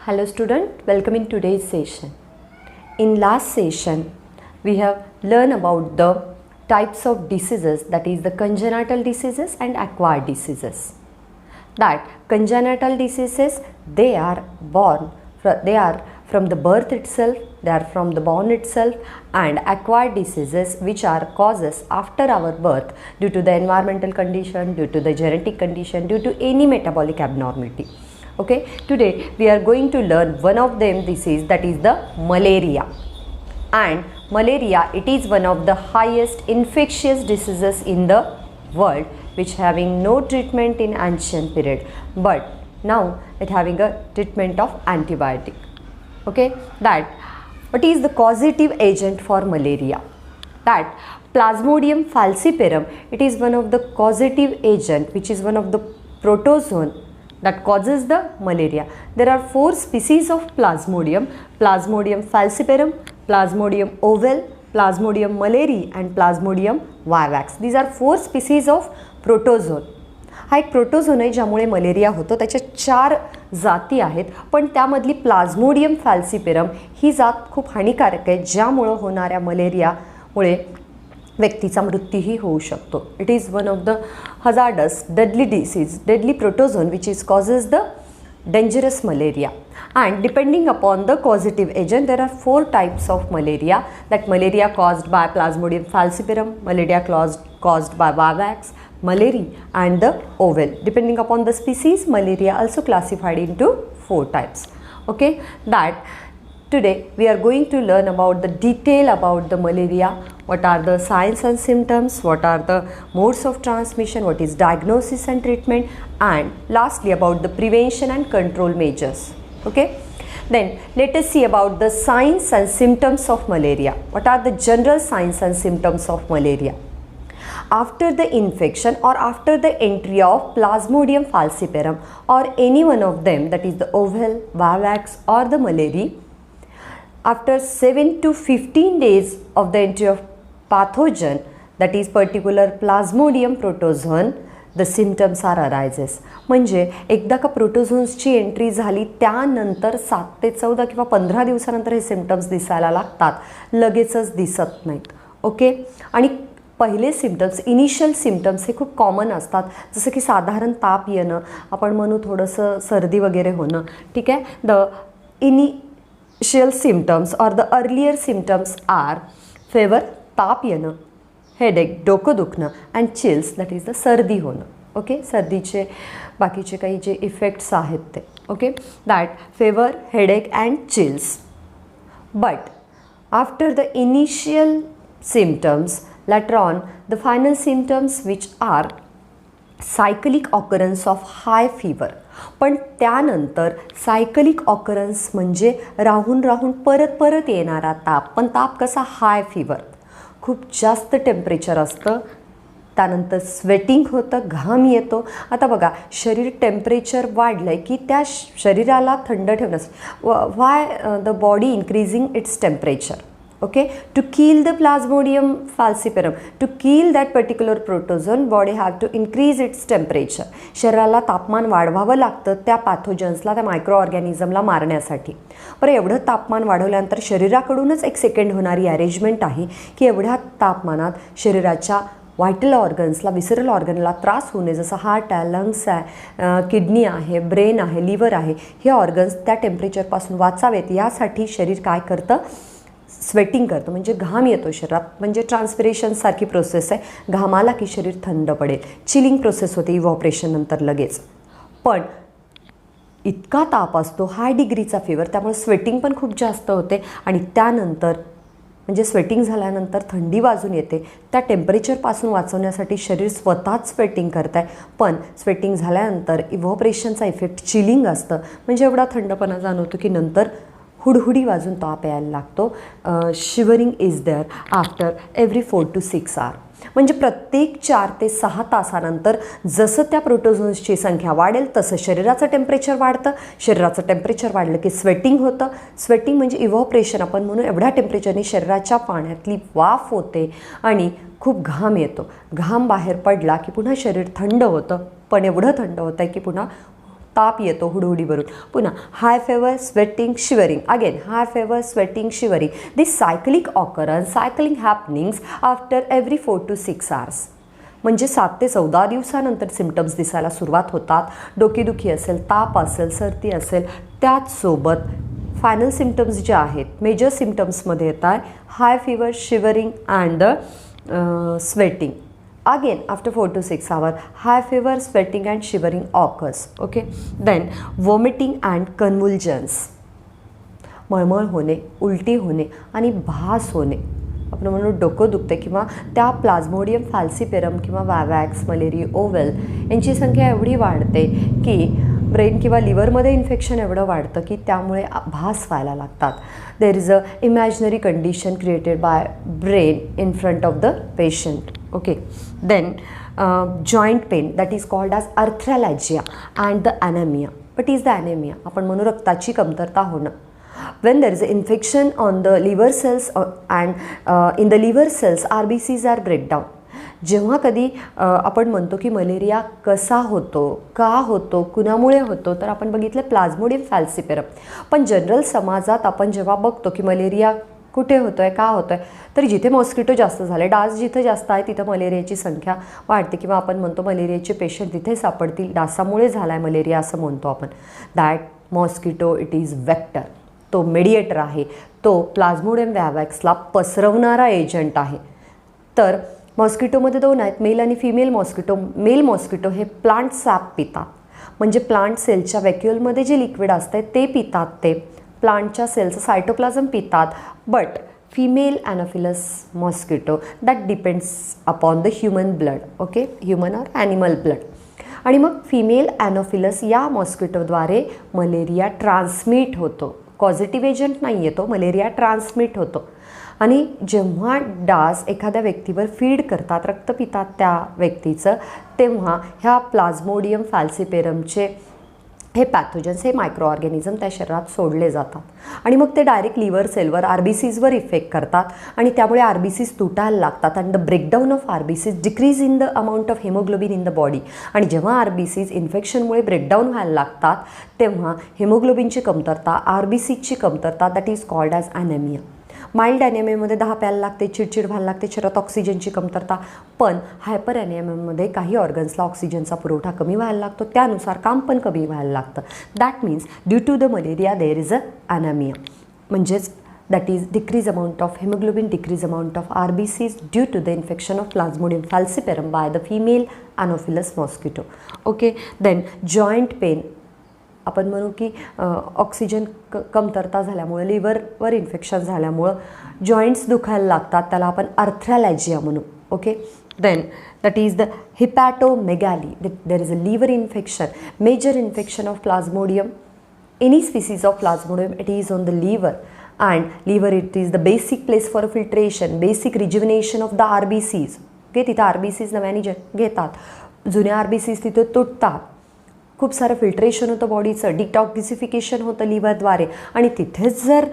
Hello student, welcome in today's session. In last session, we have learned about the types of diseases, that is the congenital diseases and acquired diseases. That congenital diseases, they are from the birth itself, they are from the born itself, and acquired diseases which are causes after our birth due to the environmental condition, due to the genetic condition, due to any metabolic abnormality. Okay, today we are going to learn one of them disease, that is the malaria. And malaria, it is one of the highest infectious diseases in the world, which having no treatment in ancient period, but now it having a treatment of antibiotic. Okay, that what is the causative agent for malaria? That Plasmodium falciparum, it is one of the causative agent, which is one of the protozoan that causes the malaria. There are 4 species of Plasmodium: Plasmodium falciparum, Plasmodium ovale, Plasmodium malariae and Plasmodium vivax. These are 4 species of protozoan. हा एक प्रोटोझोन आहे ज्यामुळे malaria होतो. त्याच्या 4 जाती आहेत, पण त्यामधली प्लाझ्मोडियम फॅल्सिपेरम ही जात खूप हानिकारक आहे, ज्यामुळे होणाऱ्या मलेरियामुळे व्यक्तीचा मृत्यूही होऊ शकतो. It is one of the hazardous deadly disease, deadly protozoan which is causes the dangerous malaria. And depending upon the causative agent, there are 4 types of malaria. That malaria caused by Plasmodium falciparum, malaria caused by vivax, malariae and the ovale. Depending upon the species, malaria also classified into 4 types. Okay, that today we are going to learn about the detail about the malaria. What are the signs and symptoms, what are the modes of transmission, what is diagnosis and treatment, and lastly about the prevention and control measures. Okay, then let us see about the signs and symptoms of malaria. What are the general signs and symptoms of malaria? After the infection or after the entry of Plasmodium falciparum or any one of them, that is the ovale, vivax or the malariae, after 7 to 15 days of the entry of pathogen, that is particular Plasmodium protozoan, the symptoms are arises. म्हणजे एकदा का प्रोटोझोन्सची entry झाली त्यानंतर 7 ते 14 किंवा 15 दिवसानंतर हे symptoms दिसायला लागतात, लगेचच दिसत नाहीत. ओके, आणि पहिले सिम्पटम्स, इनिशियल सिम्पटम्स हे खूप कॉमन असतात, जसं की साधारण ताप येणं, आपण म्हणू थोडंसं सर्दी वगैरे होणं. ठीक आहे, द इनिशियल सिम्पटम्स और the earlier symptoms our favour, ताप येणं, हेडेक, डोकं दुखणं, and chills, that is the सर्दी होणं. ओके, सर्दीचे बाकीचे काही जे इफेक्ट्स आहेत ते. Okay, that favour, headache and chills. But after the initial symptoms, later on the final symptoms which are cyclic occurrence of high fever. पण त्यानंतर सायकलिक ऑकरन्स म्हणजे राहून राहून परत परत येणारा ताप, पण ताप कसा, हाय फीवर, खूप जास्त टेम्परेचर असतं, त्यानंतर स्वेटिंग होतं, घाम येतो. आता बघा, शरीर टेम्परेचर वाढलं आहे की त्या शरीराला थंड ठेवण्यासाठी why the body increasing its temperature. Okay, to kill the Plasmodium falciparum, to kill that particular protozoan, body have to increase its temperature. शरीराला तापमान वाढवावं लागतं त्या पॅथोजन्सला, त्या मायक्रो ऑर्गॅनिझमला मारण्यासाठी. पण एवढं तापमान वाढवल्यानंतर शरीराकडूनच एक सेकंड होणारी अरेंजमेंट आहे की एवढ्या तापमानात शरीराच्या व्हायटल ऑर्गन्सला, विसरल ऑर्गनला त्रास होऊ नये, जसं हार्ट आहे, लंग्स आहे, किडनी आहे, ब्रेन आहे, लिव्हर आहे, हे ऑर्गन्स त्या टेम्परेचरपासून वाचावेत यासाठी शरीर काय करतं, स्वेटिंग करतो, म्हणजे घाम येतो शरीरात, म्हणजे ट्रान्सपिरेशनसारखी प्रोसेस आहे. घामाला की शरीर थंड पडेल, चिलिंग प्रोसेस होते इव्हॉपरेशन नंतर लगेच. पण इतका ताप असतो, हाय डिग्रीचा फीवर, त्यामुळे स्वेटिंग पण खूप जास्त होते आणि त्यानंतर म्हणजे स्वेटिंग झाल्यानंतर थंडी वाजून येते. त्या टेम्परेचरपासून वाचवण्यासाठी शरीर स्वतःच स्वेटिंग करत आहे, पण स्वेटिंग झाल्यानंतर इव्हॉपरेशनचा इफेक्ट चिलिंग असतं, म्हणजे एवढा थंडपणा जाणवतो की नंतर हुडहुडी वाजून ताप यायला लागतो. Shivering is there after every 4 to 6 hours. म्हणजे प्रत्येक 4 ते 6 तासानंतर जसं त्या प्रोटोझोन्सची संख्या वाढेल तसं शरीराचं टेम्परेचर वाढतं. शरीराचं टेम्परेचर वाढलं की स्वेटिंग होतं. स्वेटिंग म्हणजे इव्हॉपरेशन आपण म्हणून, एवढ्या टेम्परेचरने शरीराच्या पाण्यातली वाफ होते आणि खूप घाम येतो. घाम बाहेर पडला की पुन्हा शरीर थंड होतं, पण एवढं थंड होतं आहे की पुन्हा ताप येतो हुडहुडीवरून. पुन्हा high fever, sweating, shivering. Again high fever, sweating, shivering. This cyclic occurrence, cyclic happenings after every 4 to 6 hours. म्हणजे 7 ते 14 दिवसानंतर सिम्टम्स दिसायला सुरुवात होतात. डोकेदुखी असेल, ताप असेल, सर्दी असेल, त्याचसोबत फायनल सिम्टम्स जे आहेत, मेजर सिम्टम्समध्ये येतात high fever, shivering and the sweating. Again after 4 to 6 hours, high fever, sweating and shivering occurs. Okay, then vomiting and convulsions. मळमळ होणे, उलटी होणे आणि भास होणे. आपण म्हणून डोकं दुखते किंवा त्या प्लाझ्मोडियम फॅल्सिपेरम किंवा वॅवॅक्स, मलेरिया ओव्हल यांची संख्या एवढी वाढते की ब्रेन किंवा लिव्हरमध्ये इन्फेक्शन एवढं वाढतं की त्यामुळे भास व्हायला लागतात. There is a imaginary condition created by brain in front of the patient. Okay, then joint pain that is called as arthralgia and the anaemia. But is the anaemia, आपण म्हणू रक्ताची कमतरता होणं. When there is an infection on the liver cells and in the liver cells RBCs are breakdown. जेव्हा कधी आपण म्हणतो की मलेरिया कसा होतो, का होतो, कुणामुळे होतो, तर आपण बघितलं प्लाझ्मोडियम फॅल्सिपेरम. पण जनरल समाजात आपण जेव्हा बघतो की मलेरिया कुठे होतो आहे, का होतो आहे, तर जिथे मॉस्किटो जास्त झाले, डास जिथं जास्त आहे तिथं मलेरियाची संख्या वाढते किंवा आपण म्हणतो मलेरियाचे पेशंट तिथे सापडतील, डासामुळे झाला आहे मलेरिया असं म्हणतो आपण. That mosquito it is vector, तो मेडिएटर आहे, तो प्लाझ्मोडियम वॅवॅक्सला पसरवणारा एजंट आहे. तर मॉस्किटोमध्ये 2 आहेत, मेल आणि फिमेल मॉस्किटो. मेल मॉस्किटो हे प्लांट सॅप पितात, म्हणजे प्लांट सेलच्या वॅक्युलमध्ये जे लिक्विड असते ते पितात, ते प्लांटच्या सेलचं सायटोप्लाझम पितात. But female Anopheles mosquito that depends upon the human blood. Okay, human or animal blood. आणि मग फिमेल ॲनोफिलस या मॉस्किटोद्वारे मलेरिया ट्रान्समिट होतो. पॉझिटिव्ह एजंट नाही आहे तो, मलेरिया ट्रान्समिट होतो. आणि जेव्हा डास एखाद्या व्यक्तीवर फीड करतात, रक्त पितात त्या व्यक्तीचं, तेव्हा ह्या प्लाझ्मोडियम फॅल्सिपेरमचे हे पॅथोजन्स, हे मायक्रो ऑर्गॅनिझम त्या शरीरात सोडले जातात आणि मग ते डायरेक्ट लिव्हर सेलवर, आरबीसीजवर इफेक्ट करतात आणि त्यामुळे आरबीसीज तुटायला लागतात. And the breakdown of RBCs decrease in the amount of haemoglobin in the body. आणि जेव्हा आरबीसीज इन्फेक्शनमुळे ब्रेकडाऊन व्हायला लागतात तेव्हा हिमोग्लोबिनची कमतरता, आरबीसीजची कमतरता, that is called as anaemia. Mild ॲनेमियामध्ये 10 प्यायला लागते, चिडचिड व्हायला लागते, शरीरात ऑक्सिजनची कमतरता. पण हायपर ॲनेमियामध्ये काही ऑर्गन्सला ऑक्सिजनचा पुरवठा कमी व्हायला लागतो, त्यानुसार काम पण कमी व्हायला लागतं. That means due to the malaria there is a anaemia, म्हणजेच that is decrease amount of haemoglobin, decrease amount of RBCs due to the infection of Plasmodium falciparum by the female Anopheles mosquito. Okay, then joint pain, आपण म्हणू की oxygen कमतरता झाल्यामुळं, लिव्हरवर infection झाल्यामुळं joints दुखायला लागतात, त्याला आपण अर्थ्रॅलॅजिया म्हणू. Okay, then that is the hepatomegaly. There is a liver infection, major infection of Plasmodium, any species of Plasmodium, it is on the liver. And liver it is the basic place for filtration, basic rejuvenation of the RBCs. Okay, तिथं RBCs नव्याने घेतात, जुन्या RBCs तिथे तुटतात, खूप सारं filtration होतं बॉडीचं, detoxification होतं लिव्हरद्वारे. आणि तिथेच जर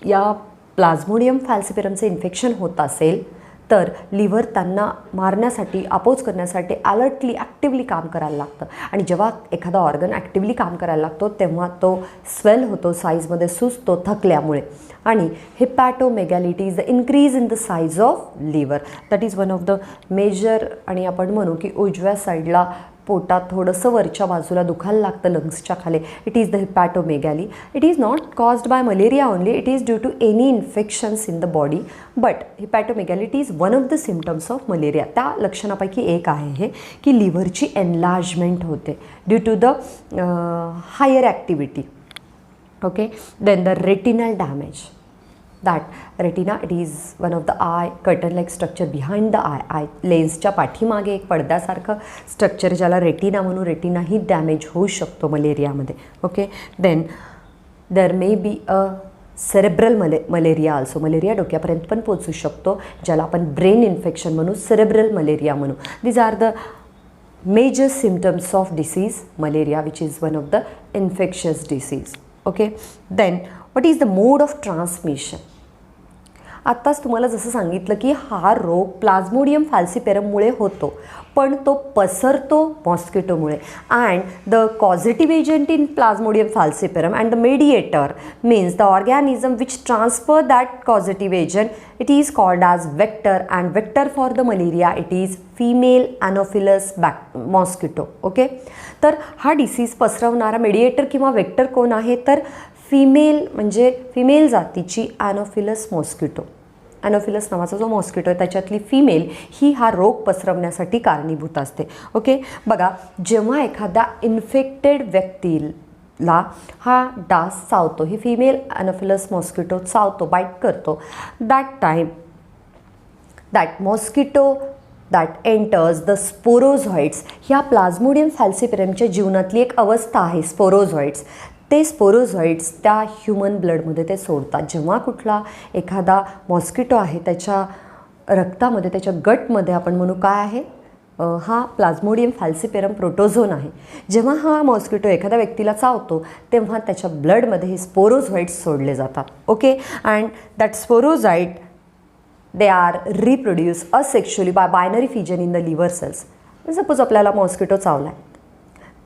या प्लाझ्मोडियम फॅल्सिपेरमचं इन्फेक्शन होत असेल तर लिव्हर त्यांना मारण्यासाठी, अपोज करण्यासाठी अलर्टली, ॲक्टिवली काम करायला लागतं. आणि जेव्हा एखादा ऑर्गन ॲक्टिवली काम करायला लागतो तेव्हा तो स्वेल होतो, साईजमध्ये सुचतो थकल्यामुळे. आणि hepatomegaly is the increase in the size of liver. That is one of the major. आणि आपण म्हणू की उजव्या साईडला पोटात थोडंसं वरच्या बाजूला दुखायला लागतं, लंग्सच्या खाली. It is the hepatomegaly. It is not caused by malaria only, it is due to any infections in the body. But hepatomegaly is one of the symptoms of malaria. त्या लक्षणापैकी एक आहे हे की लिव्हरची एनलार्जमेंट होते due to the higher activity. Okay, then the retinal damage. That retina it is one of the eye curtain like structure behind the eye लेन्सच्या पाठीमागे एक पडद्यासारखं स्ट्रक्चर ज्याला रेटिना म्हणून, रेटिनाही डॅमेज होऊ शकतो मलेरियामध्ये. Okay, then there may be a cerebral malaria also. Malaria डोक्यापर्यंत पण पोचू शकतो, ज्याला आपण ब्रेन इन्फेक्शन म्हणू, सेरेब्रल मलेरिया म्हणू. These are the major symptoms of disease malaria, which is one of the infectious disease. Okay, then what is the mode of transmission? आत्ताच तुम्हाला जसं सांगितलं की हा रोग प्लाझ्मोडियम फॅल्सिपेरममुळे होतो, पण तो पसरतो मॉस्किटोमुळे. And the causative agent in Plasmodium falciparum and the mediator means the organism which transfer that causative agent, it is called as vector. And vector for the malaria it is female Anopheles mosquito. Okay, तर हा disease पसरवणारा mediator किंवा vector कोण आहे, तर female म्हणजे female जातीची ॲनोफिलस mosquito. ॲनोफिलस नावाचा जो मॉस्किटो आहे त्याच्यातली फिमेल ही हा रोग पसरवण्यासाठी कारणीभूत असते. ओके, बघा, जेव्हा एखाद्या इन्फेक्टेड व्यक्तीला हा डास चावतो, ही फिमेल ॲनोफिलस मॉस्किटो चावतो, बाईट करतो, that mosquito that enters the sporozoites. ह्या प्लाझ्मोडियम फॅल्सिपेरमच्या जीवनातली एक अवस्था आहे स्पोरोझॉइड्स. ते स्पोरोझॉइड्स त्या ह्युमन ब्लडमध्ये ते सोडतात. जेव्हा कुठला एखादा मॉस्किटो आहे त्याच्या रक्तामध्ये, त्याच्या गटमध्ये आपण म्हणू काय आहे, हा प्लाझ्मोडियम फॅल्सिपेरम प्रोटोझोन आहे. जेव्हा हा मॉस्किटो एखाद्या व्यक्तीला चावतो तेव्हा त्याच्या ब्लडमध्ये हे स्पोरोझॉइड्स सोडले जातात. Okay, and that sporozoite they are reproduced asexually by binary fission in the liver cells. Suppose आपल्याला मॉस्किटो चावला आहे,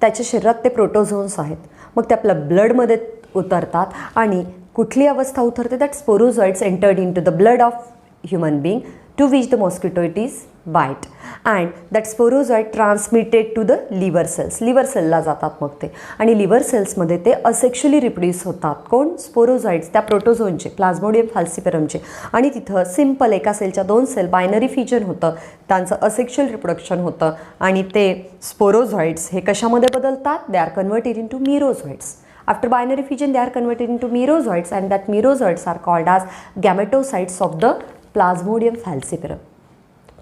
त्याच्या शरीरात ते प्रोटोझोन्स आहेत, मग ते आपल्या ब्लडमध्ये उतरतात आणि कुठली अवस्था उतरते, that sporozoites entered into the blood of human being to which the mosquito it is bite. And that sporozoite transmitted to the liver cells. Liver सेलला जातात मग ते, आणि लिव्हर सेल्समध्ये ते असेक्शुअली रिप्रोड्यूस होतात. कोण? स्पोरोझॉइड्स, त्या प्रोटोझोनचे, प्लाझ्मोडियम फॅल्सिपेरमचे. आणि तिथं सिम्पल एका सेलच्या 2 सेल बायनरी फिजन होतं, त्यांचं असेक्शुअल रिप्रोडक्शन होतं, आणि ते स्पोरोझॉइड्स हे कशामध्ये बदलतात, they are converted into merozoites. After binary fission, they are converted into merozoites, and that merozoites are called as gametocytes of the Plasmodium falciparum.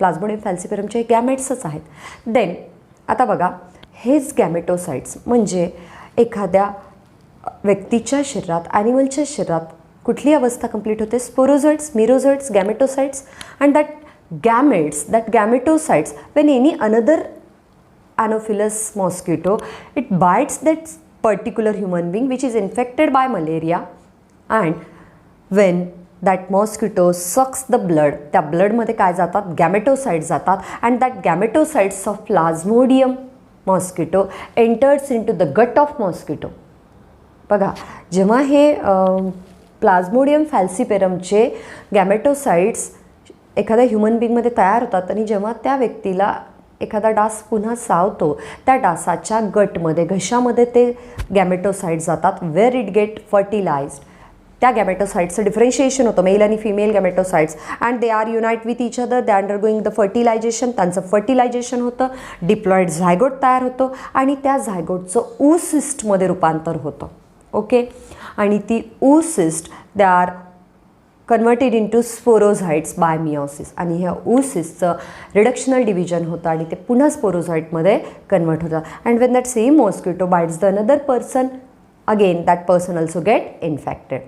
Plasmodium falciparumचे गॅमेट्सच आहेत. Then आता बघा, हेच गॅमेटोसाइट्स म्हणजे एखाद्या व्यक्तीच्या शरीरात, ॲनिमलच्या शरीरात कुठली अवस्था कंप्लीट होते, sporozoites, merozoites, gametocytes. And that gametes, that gametocytes, when any another Anopheles mosquito, it bites that particular human being which is infected by malaria, and when that mosquito sucks the blood, त्या ब्लडमध्ये काय जातात, गॅमेटोसाइट्स जातात, and that गॅमेटोसाइट्स of Plasmodium mosquito enters into the gut of mosquito. बघा, जेव्हा हे plasmodium फॅल्सिपेरमचे गॅमेटोसाइट्स एखाद्या human बीइंगमध्ये तयार होतात, आणि जेव्हा त्या व्यक्तीला एखादा डास पुन्हा चावतो, त्या डासाच्या गटमध्ये, घशामध्ये ते गॅमेटोसाइट्स जातात, वेअर इट गेट फर्टिलाइज्ड. त्या गॅमेटोसाइट्सचं डिफरन्शिएशन होतं, मेल आणि female gametocytes, and they are unite with each other, they undergoing the fertilisation. त्यांचं फर्टिलायझेशन होतं, डिप्लॉइड झायगोट तयार होतो, आणि त्या झायगोटचं oocyst रूपांतर होतं. ओके, आणि ती oocyst they are converted into sporozoites by meiosis, आणि ह्या oocystचं रिडक्शनल डिव्हिजन होतं, आणि ते पुन्हा स्पोरोझॉइटमध्ये कन्वर्ट होतं. And when that same mosquito bites the another person, again that person also get infected.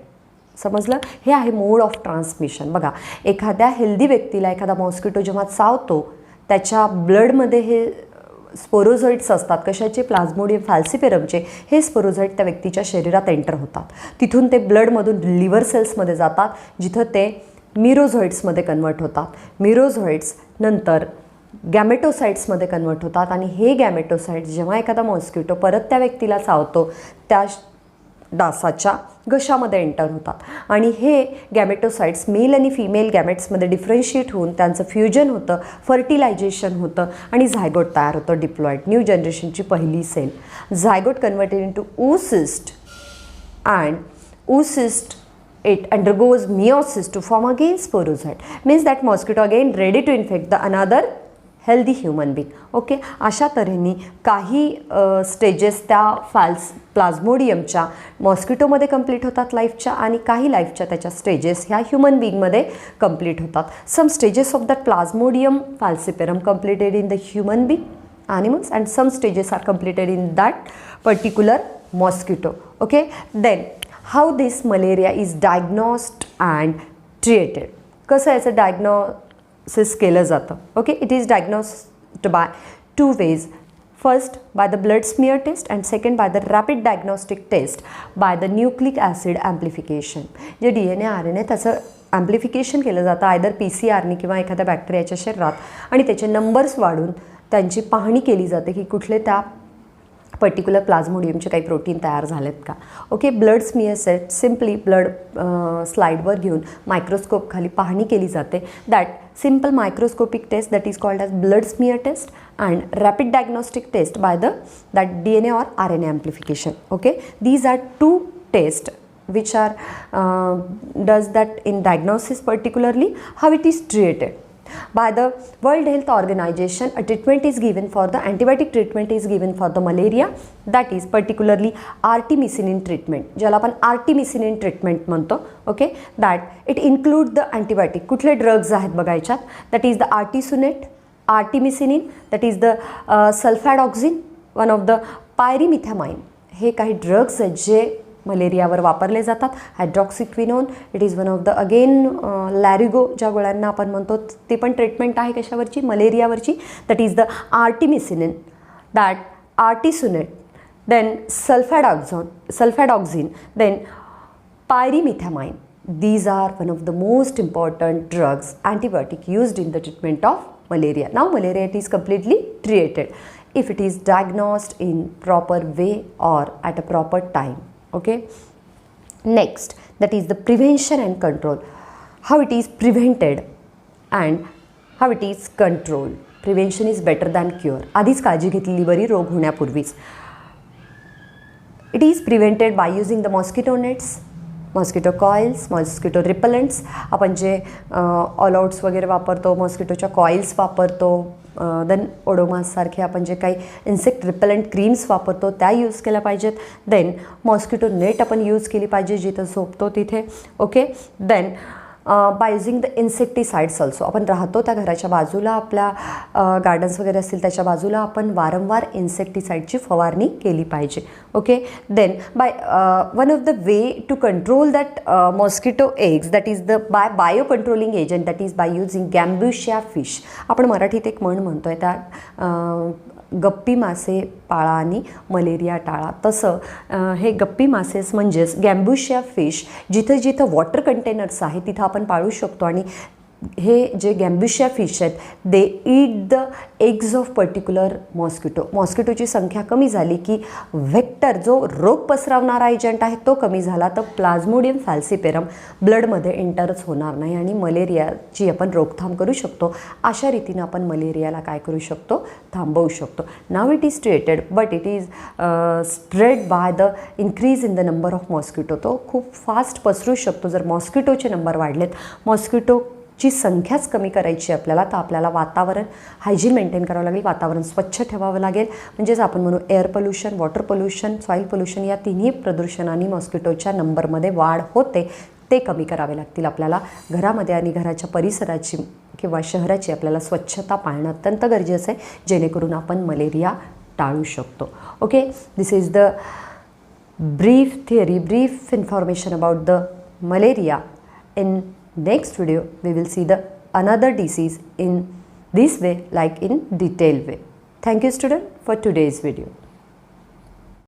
समजलं? हे आहे मोड ऑफ ट्रान्समिशन. बघा, एखाद्या हेल्दी व्यक्तीला एखादा मॉस्किटो जेव्हा चावतो, त्याच्या ब्लडमध्ये हे स्पोरोझॉइट्स असतात. कशाचे? प्लाझ्मोडियम फॅल्सिपेरमचे. हे स्पोरोझॉइट त्या व्यक्तीच्या शरीरात एंटर होतात, तिथून ते ब्लडमधून लिव्हर सेल्समध्ये जातात, जिथं ते मिरोझॉइट्समध्ये कन्वर्ट होतात. मिरोझॉइट्स नंतर गॅमेटोसाइट्समध्ये कन्वर्ट होतात, आणि हे गॅमेटोसाइट्स जेव्हा एखादा मॉस्किटो परत त्या व्यक्तीला चावतो, त्या डासाच्या घशामध्ये एंटर होतात, आणि हे गॅमेटोसाइट्स मेल आणि फिमेल गॅमेट्समध्ये डिफरन्शिएट होऊन त्यांचं फ्युजन होतं, फर्टिलायझेशन होतं, आणि झायगोट तयार होतं, डिप्लॉइड, न्यू जनरेशनची पहिली cell. Zygote converted into oocyst, and oocyst it undergoes meiosis to form again sporozoite. Means that mosquito again ready to infect the another healthy human being. Okay, अशा तऱ्हेने काही stages त्या प्लाझ्मोडियमच्या मॉस्किटोमध्ये complete होतात लाईफच्या, आणि काही लाईफच्या त्याच्या स्टेजेस ह्या human बीइंगमध्ये कंप्लीट होतात. Some stages of that Plasmodium falciparum completed in the human being animals, and some stages are completed in that particular mosquito. Okay, then how this malaria is diagnosed and treated. कसं याचं diagnosis केलं जातं? Okay, it is diagnosed bye 2 ways. First by the blood smear test and second by the rapid diagnostic test by the nucleic acid amplification. जे DNA RNA त्याचं ॲम्प्लिफिकेशन केलं जातं either PCR किंवा एखाद्या बॅक्टेरियाच्या शरीरात आणि त्याचे नंबर्स वाढून त्यांची पाहणी केली जाते की कुठले त्या पर्टिक्युलर प्लाझ्मोडियमचे काही प्रोटीन तयार झालेत का. Okay, blood smear set simply blood स्लाईडवर घेऊन मायक्रोस्कोप खाली पाहणी केली जाते. That simple microscopic test that is called as blood smear test and rapid diagnostic test by the that DNA or RNA amplification. Okay, these are two tests which are does that in diagnosis, particularly how it is treated. By the World Health Organization, a treatment is given for the antibiotic treatment is given for the malaria, that is particularly artemisinin treatment, ज्याला आपण artemisinin treatment म्हणतो. Okay, that it include the antibiotic. कुठले drugs आहेत बघायच्यात, that is the artesunate, artemisinin, that is the sulfadoxine, one of the pyrimethamine. हे काही drugs आहेत जे मलेरियावर वापरले जातात. Hydroxyquinone, it is one of the again लॅरिगो ज्या गोळ्यांना आपण म्हणतो ती पण ट्रीटमेंट आहे कशावरची, मलेरियावरची. That is the artemisinin, that artesunate, then sulfadoxine, then pyrimethamine. These are one of the most important drugs, antibiotic used in the treatment of malaria. Now malaria it is completely treated if it is diagnosed in proper way or at a proper time. Okay, next that is the prevention and control, how it is prevented and how it is controlled. Prevention is better than cure. आधीच काळजी घेतलेली बरी रोग होण्यापूर्वीच. It is prevented by using the mosquito nets, mosquito coils, mosquito repellents. आपण जे all outs वगैरे वापरतो, मॉस्किटोच्या कॉइल्स वापरतो, देन ओडोमाससारखे आपण जे काही इन्सेक्ट रिपेलंट क्रीम्स वापरतो त्या यूज केल्या पाहिजेत. देन मॉस्किटो नेट आपण यूज केली पाहिजे जिथं झोपतो तिथे. Okay, then by using the insecticides also. आपण राहतो त्या घराच्या बाजूला, आपल्या गार्डन्स वगैरे असतील त्याच्या बाजूला आपण वारंवार इन्सेक्टिसाइडची फवारणी केली पाहिजे. Okay, then by one of the way to control that mosquito eggs, that is the bio controlling agent, that is by using gambusia fish. आपण मराठीत एक म्हण म्हणतो आहे त्या गप्पी मासे पाळा आणि मलेरिया टाळा. तसं हे गप्पी मासेस म्हणजेच गॅम्ब्युशिया फिश जिथं जिथं वॉटर कंटेनर्स आहे तिथं आपण पाळू शकतो. आणि हे जे गॅम्ब्युशिया फिश आहेत they eat the eggs of particular mosquito. मॉस्किटोची संख्या कमी झाली की व्हेक्टर जो रोग पसरवणारा एजंट आहे तो कमी झाला तर प्लाझ्मोडियम फॅल्सिपेरम ब्लडमध्ये एंटरच होणार नाही आणि मलेरियाची आपण रोकथाम करू शकतो. अशा रीतीनं आपण मलेरियाला काय करू शकतो, थांबवू शकतो. Now it is treated but it is spread by the increase in the number of mosquito. तो खूप फास्ट पसरू शकतो जर मॉस्किटोचे नंबर वाढलेत. मॉस्किटोची संख्याच कमी करायची आपल्याला तर आपल्याला वातावरण हायजीन मेंटेन करावं लागेल, वातावरण स्वच्छ ठेवावं लागेल. म्हणजेच आपण म्हणू air pollution, water pollution, soil pollution या तिन्ही प्रदूषणांनी मॉस्किटोच्या नंबरमध्ये वाढ होते ते कमी करावे लागतील आपल्याला. घरामध्ये आणि घराच्या परिसराची किंवा शहराची आपल्याला स्वच्छता पाळणं अत्यंत गरजेचं आहे जेणेकरून आपण मलेरिया टाळू शकतो. Okay, this is the brief theory, brief information about the malaria. In next video we will see the another disease in this way, like in detailed way. Thank you student for today's video.